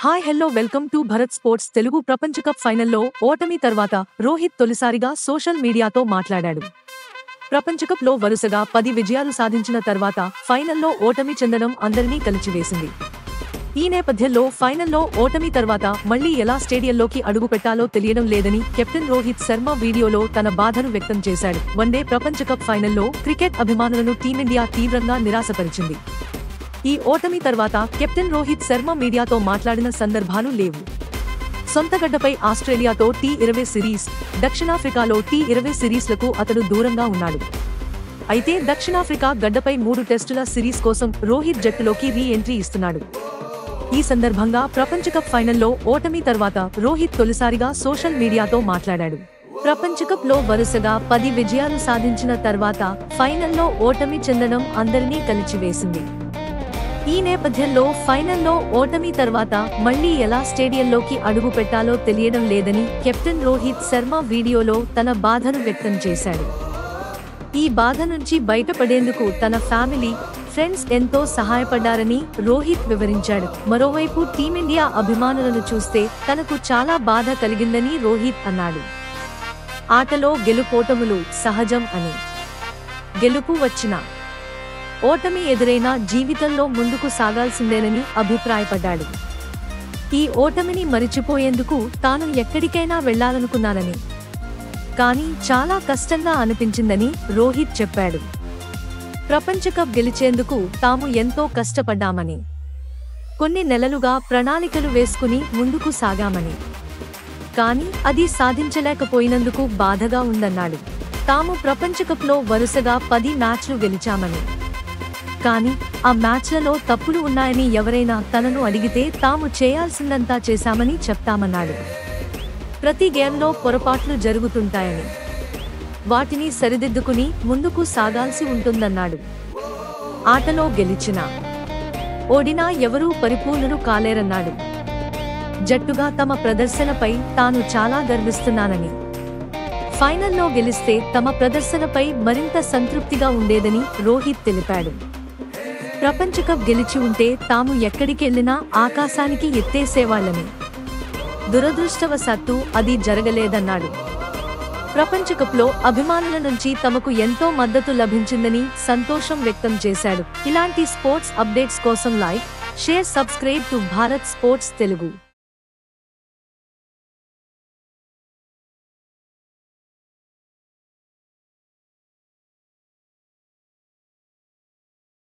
Hi hello welcome to Bharat sports Telugu. ప్రపంచ cup ఫైనల్లో ఓటమి తర్వాత రోహిత్ తొలిసారిగా సోషల్ మీడియాతో మాట్లాడాడు. ప్రపంచ కప్ లో వరుసగా 10 విజయాలు సాధించిన తర్వాత ఫైనల్లో ఓటమి చెందడం అందరినీ కలిచివేసింది. ఈ నేపథ్యంలో ఫైనల్లో ఓటమి తర్వాత మళ్లీ ఎలా స్టేడియంలోకి అడుగు పెట్టాలో తెలియడం లేదని కెప్టెన్ రోహిత్ శర్మ వీడియోలో తన బాధను వ్యక్తం చేశాడు. వన్డే ప్రపంచ కప్ ఫైనల్లో క్రికెట్ అభిమానులను టీమిండియా తీవ్రంగా నిరాశపరిచింది. ఈ ఓటమి తర్వాత కెప్టెన్ రోహిత్ శర్మ మీడియాతో మాట్లాడిన సందర్భాలు లేవు. సొంత గడ్డపై ఆస్ట్రేలియాతో టీ20 సిరీస్, దక్షిణాఫ్రికాలో టీ20 సిరీస్లకు అతడు దూరంగా ఉన్నాడు. అయితే దక్షిణాఫ్రికా గడ్డపై 3 టెస్టుల సిరీస్ కోసం రోహిత్ జట్టులోకి రీ-ఎంట్రీ ఇస్తున్నాడు. ఈ సందర్భంగా ప్రపంచ కప్ ఫైనల్లో ఓటమి తర్వాత రోహిత్ తొలిసారిగా సోషల్ మీడియాతో మాట్లాడాడు. ప్రపంచ కప్ లో వరుసగా 10 విజయాలు సాధించిన తర్వాత ఫైనల్లో ఓటమి చెందడం అందరినీ కలిచివేసింది. ఈ నేపథ్యంలో ఫైనల్లో ఓటమి తర్వాత మళ్లీ ఎలా స్టేడియంలోకి అడుగు పెట్టాలో తెలియడం లేదని కెప్టెన్ రోహిత్ శర్మ వీడియోలో తన బాధను వ్యక్తం చేశాడు. ఈ బాధ నుంచి బయటపడేందుకు తన ఫ్యామిలీ, ఫ్రెండ్స్ ఎంతో సహాయపడ్డారని రోహిత్ వివరించాడు. మరోవైపు టీమిండియా అభిమానులను చూస్తే తనకు చాలా బాధ కలిగిందని రోహిత్ అన్నాడు. ఆటలో గెలుపోటములు సహజం అని, గెలుపు వచ్చినా ఓటమి ఎదురైనా జీవితంలో ముందుకు సాగాల్సిందేనని అభిప్రాయపడ్డాడు. ఈ ఓటమిని మరిచిపోయేందుకు తాను ఎక్కడికైనా వెళ్లాలనుకున్నానని, కానీ చాలా కష్టంగా అనిపించిందని రోహిత్ చెప్పాడు. ప్రపంచ కప్ గెలిచేందుకు తాము ఎంతో కష్టపడ్డామని, కొన్ని నెలలుగా ప్రణాళికలు వేసుకుని ముందుకు సాగామని, కానీ అది సాధించలేకపోయినందుకు బాధగా ఉందన్నాడు. తాము ప్రపంచ కప్లో వరుసగా 10 మ్యాచ్లు గెలిచామని, కానీ ఆ మ్యాచ్లలో తప్పులు ఉన్నాయని ఎవరైనా తనను అడిగితే తాము చేయాల్సిందంతా చేశామని చెప్తామన్నాడు. ప్రతి గేమ్లో పొరపాట్లు జరుగుతుంటాయని, వాటిని సరిదిద్దుకుని ముందుకు సాగాల్సి ఉంటుందన్నాడు. ఆటలో గెలిచినా ఓడినా ఎవరూ పరిపూర్ణులు కాలేరన్నాడు. జట్టుగా తమ ప్రదర్శనపై తాను చాలా గర్విస్తున్నానని, ఫైనల్లో గెలిస్తే తమ ప్రదర్శనపై మరింత సంతృప్తిగా ఉండేదని రోహిత్ తెలిపాడు. ప్రపంచ కప్ గెలిచి ఉంటే తాము ఎక్కడికెళ్లినా ఆకాశానికి ఎత్తేసేవాళ్లని, దురదృష్టవశాత్తు అది జరగలేదన్నాడు. ప్రపంచ కప్లో అభిమానుల నుంచి తమకు ఎంతో మద్దతు లభించిందని సంతోషం వ్యక్తం చేశాడు. ఇలాంటి స్పోర్ట్స్ అప్డేట్స్ కోసం like, share, subscribe to Bharat sports Telugu.